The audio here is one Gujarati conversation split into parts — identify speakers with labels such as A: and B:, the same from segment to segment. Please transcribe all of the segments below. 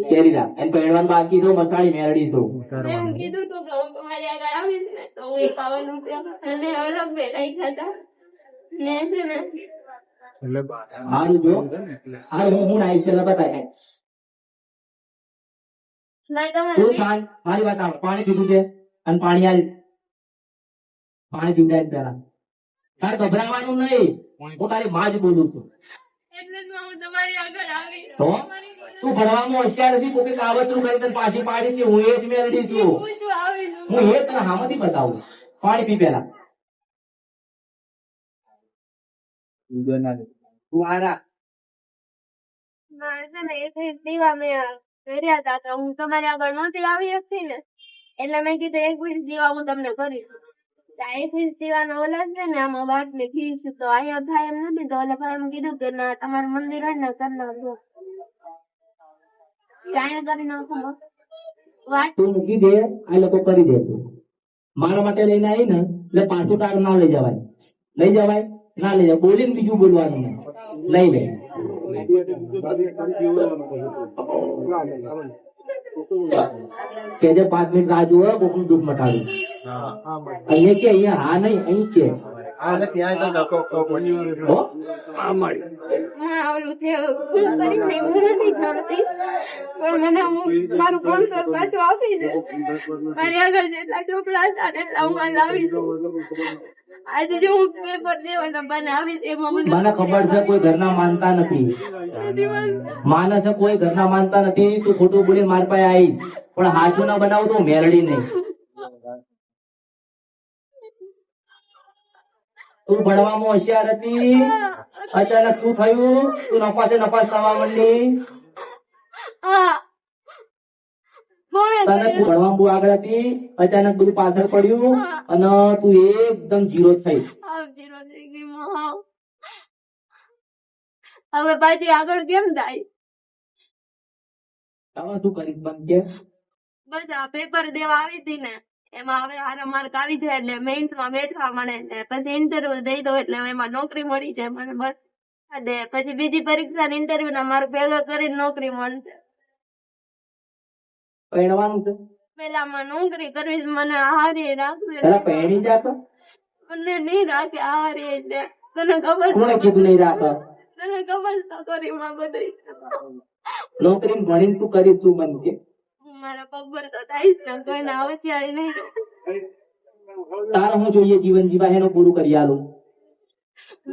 A: કેરી લા એમ પહેરવાનું બાકી તો મસાણી મેરડી તો
B: એમ કીધું તું કે હું તમારી આગળ આવીશ ને તો હું 51 રૂપિયા અને અલગ બે રાખ્યા હતા ને છે ને
A: હારું જો હારું હું નાઈ ચલા બતાય
B: મેં
A: તું
B: તમારે
A: ખાન મારી વાત આવ પાણી પીધું છે અને પાણી આલ પાણી પીવડાય પેલા તારે ગભરાવાનું નહીં હું તારી માં જ બોલું છું
B: એટલે જ હું તમારી આગળ આવી
A: તો તું ભણવામાં હોશિયાર નથી પોતે કાવતરું કરી તને પાછી પાડી હતી હું એ જ મેળવી છું
B: પૂછું આવી
A: હું એ જ તને હામાંથી બતાવું પાણી પી પેલા તું આરા
B: છે ને એ દીવા મેં કર્યા હતા તો હું તમારી આગળ નહોતી આવી શકતી ને એટલે મેં કીધું 21 દીવા હું તમને કરીશ 21 દીવાના ઓલા છે ને આમાં વાત ને ખીસ તો અહીંયા થાય એમ નથી તો ઓલા ભાઈ એમ કીધું કે ના તમારું મંદિર હોય ને કરી નાખજો અહીંયા કરી નાખો વાત
A: તું મૂકી દે આ લોકો કરી દે તું મારા માટે લઈને આવી ને એટલે પાછું તારું ના લઈ જવાય ના લઈ જવાય બોલીને બીજું બોલવાનું નહીં લઈ લે કે જે 5 મિનિટ રાહ જુઓ કોકનું દુઃખ મટાડું અહીંયા કે અહીંયા હા નહીં અહીં કે હો?
B: હા ઓલું છે હું કરીને હું નથી જાણતી પણ મને મારું 500 પાછું આપી દે મારી આગળ જેટલા ચોપડા હતા એટલા હું લાવી દઉં આજે જો હું પેપર દેવાના બનાવીશ એમાં
A: મને ખબર છે કોઈ ઘરના માનતા નથી માનસ કોઈ ઘરના માનતા નથી તું ખોટું બોલી માર પાસે આવી પણ હાચું ના બનાવું તો મેરડી નહીં તું ભણવામાં હોશિયાર હતી અચાનક શું થયું તું નપાસે નપાસ થવા માંડી
B: હા કોણે
A: તને તું ભણવામાં બહુ આગળ હતી અચાનક બધું પાછળ પડ્યું અને તું એકદમ જીરો થઈ
B: જીરો થઈ ગઈ માં હવે પાછી આગળ કેમ થાય
A: હવે શું કરીશ બંધ કે
B: બસ આ પેપર દેવા આવી હતી ને એમાં હવે હારા માર્ક આવી જાય એટલે મેઇન્સ માં બેઠવા મળે ને પછી ઇન્ટરવ્યુ દઈ દો એટલે એમાં નોકરી મળી જાય મને બસ દે પછી બીજી પરીક્ષા ઇન્ટરવ્યુ ના માર્ક ભેગા કરીને નોકરી મળશે
A: પહેરવાનું છે
B: પેલામાં નોકરી કરવી છે, મને હારી રાખશે
A: પેલા પહેરી જાતો
B: મને નહીં રાખે હારી એટલે તને ખબર
A: કોણે કીધું નહીં રાખે
B: તને ખબર તો કરી માં બધી
A: નોકરી ભણીને તું કરી તું બંધ કે
B: મારા પગ પર તો થાય જ ને કોઈને હોશિયારી નહીં
A: તારે હું જોઈએ જીવન જીવા એનું પૂરું કરી આલું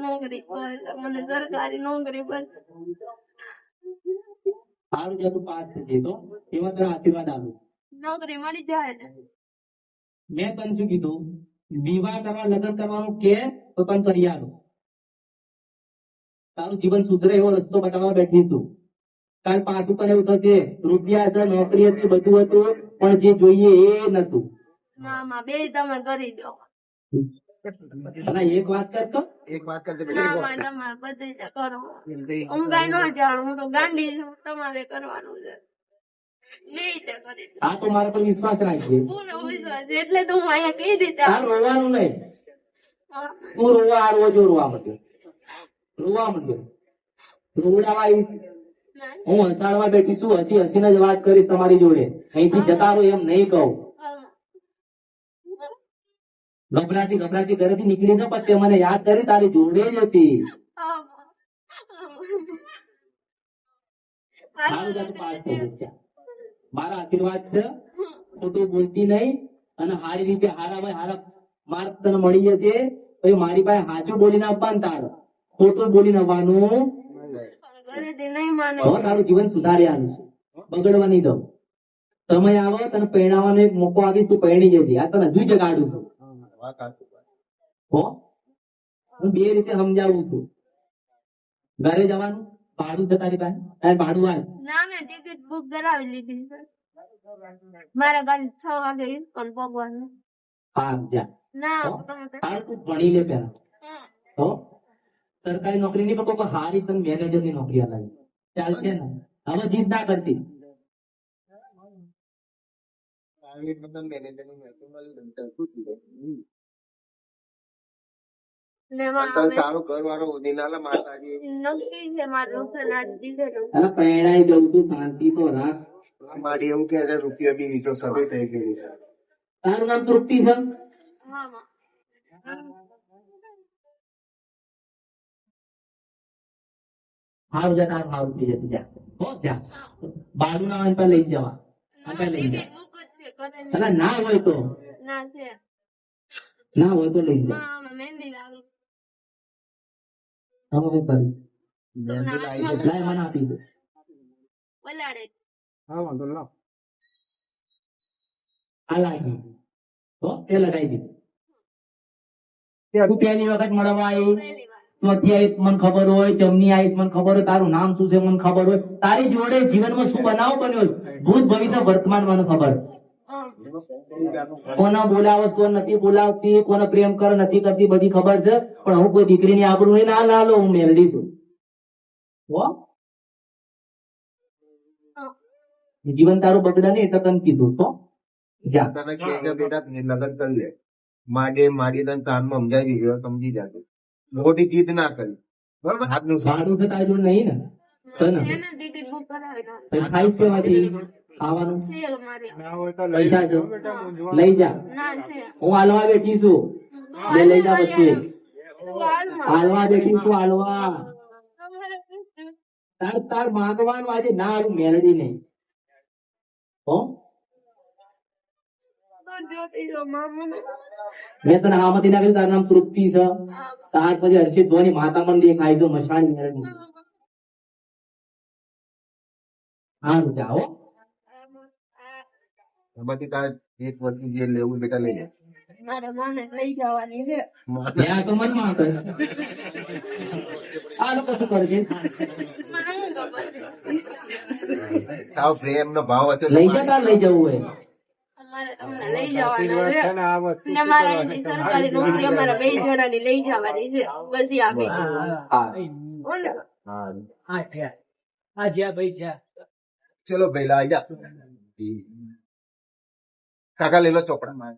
B: નોકરી પર મને સરકારી નોકરી પર
A: સારું છે તું પાસ થશે તો એમાં તને આશીર્વાદ આલું
B: નોકરી મળી જાય ને
A: મેં તને શું કીધું વિવાહ કરવા લગ્ન કરવાનું કે તો તને કરી આલું તારું જીવન સુધરે એવો રસ્તો બતાવવા બેઠી તું કાલ પાછું તને એવું થશે રૂપિયા હતા નોકરી હતી બધું હતું પણ જે જોઈએ એ નતું
B: મામા બે તમે કરી દો
A: અને એક વાત કરતો
B: ના માં તમે બધું જ કરો હું કઈ ન જાણું હું તો ગાંડી છું તમારે કરવાનું છે બે રીતે કરી દો
A: આ તો મારા પર વિશ્વાસ રાખજે
B: પૂરો વિશ્વાસ છે. એટલે તો હું અહીંયા કઈ રીતે
A: તાર રોવાનું નહીં
B: હા.
A: તું રોવા આ રોજો રોવા માંડ્યો રોવડાવા આવીશ હું હસાડવા બેઠી છું હસી હસીને જ વાત કરીશ તમારી જોડે અહીંથી જતા રહો એમ નહીં કહું ગભરાતી ઘરેથી નીકળી ને પછી મને યાદ કરી તારી જોડે જ હતી સારું જાતું પાસ થઈ જશે. મારા આશીર્વાદ છે ખોટું બોલતી નહીં અને સારી રીતે હારા માર્ક તને મળી જશે પછી મારી પાસે સાચું બોલીને આપવાનું તારે ખોટું બોલીને આવવાનું
B: ઘરેથી નહીં માને
A: હવે તારું જીવન સુધાર્યાનું છે બગડવા નહીં દઉં સમય આવે તને પહેણાવાનો એક મોકો આવી તું પહેણી જજે આ તને હજુ જગાડું છું હો હું બે રીતે સમજાવું છું ઘરે જવાનું ભાડું છે તારી પાસે તારે ભાડું આવે
B: ના મેં ટિકિટ બુક કરાવી લીધી છે મારે કાલે 6 વાગે ઇસ્કોન પહોંચવાનું
A: હા જા
B: ના
A: હો?
B: તમે
A: હાલ તું ભણી લે પેલા હો સરકારી નોકરી નહીં પણ કોઈ હારી તને મેનેજર ની નોકરી અલાવી ચાલશે ને હવે જીદ ના કરતી
B: ને માં
C: તને
B: હવે
C: સારું ઘરવાળો ઉદીનાલા માતાજી
B: નક્કી છે મારું નુકસાન આજ દીધેલું.
A: અરે પરણાઈ જવું તું, શાંતિ તો રાખ.
C: મારી એવું કે છે, રૂપિયા બી 20 સભી થઈ ગઈ છે.
A: તારું નામ તૃપ્તિ છે?
B: હા માં.
A: સારું જા, તારું સારું થઈ જતું જા. હો જા. બાળું ના હોય તો લઈ જવા. આપણે લઈ જા.
B: ટિકિટ બુક જ છે કરે ને.
A: અલા ના હોય તો,
B: ના છે
A: ના હોય તો લઈ જા.
B: માં અમે મહેંદી લાવી.
A: હવે હું કરું?
C: મહેંદી લાવી દે.
A: લાય મને આપી દે.
B: પલાળે.
A: આ લાગી. હો એ લગાવી દીધું. તું પહેલી વખત મળવા આવી,
B: પહેલી વાર.
A: ચોથી આવી મને ખબર હોય, જમની આવી મને ખબર હોય, તારું નામ શું છે મને ખબર હોય, તારી જોડે જીવનમાં શું બનાવ બન્યો છે, ભૂત ભવિષ્ય વર્તમાન મને ખબર છે. કોને બોલાવસ કોણ નથી બોલાવતી, કોને પ્રેમ કર નથી કરતી બધી ખબર છે, પણ હું કોઈ દીકરીની આબરૂ નહીં ના લાલો, હું મેલડી છું. હો જીવન તારું બગડે નહીં એટલે તને કીધું તો જા.
C: તને કે કે બેટા લગન કરી લે. માડી તને કાનમાં સમજાવી દીધી, હવે સમજી જાજે. મોટી જીદ ના કરી, બરોબર? હાથનું
A: સારું છે તારી જોડે નહીં ને? છે ને?
B: એને ટિકિટ બુક કરાવી નાખી.
A: પછી ખાઈ સેવાથી ખાવાનું
B: છે મારી.
A: પૈસા છે લઈ જા.
B: ના છે.
A: હું હાલવા બેઠી છું, બે લઈ જા પછી.
B: વાળમાં.
A: હાલવા બેઠી છું, હાલવા.
B: તમારે
A: તાર માંગવાનું આજે ના હાલું મેલડી નહીં. હો
B: તો જોતી જો મામા.
A: મેં તને હામાંથી ના કીધું તારું નામ તૃપ્તિ છે, તાર પછી હર્ષિત ધોની માતા મને દેખાય તો મસાણી મેળવી. હારું જાઓ.
C: એમાંથી તારે એક વસ્તુ જે લેવું બેટા લઈ લે.
B: મારે મને લઈ જવાની છે.
A: ત્યાં તો મન માં કરે. આ લોકો શું કરે છે?
B: મને શું ખબર છે.
C: તાવ પ્રેમ નો ભાવ હતો.
A: લઈ જા, તાર લઈ જવું હોય.
B: અમારે તમને લઈ જવાના છે. ને મારે અહીંથી સરકારી નોકરી અમારા બે જણાની લઈ જવાની છે. બધી આપી.
A: હા.
B: બોલો.
C: ચલો ભાઈ લા જા. કાકા લઈ લો ચોપડા.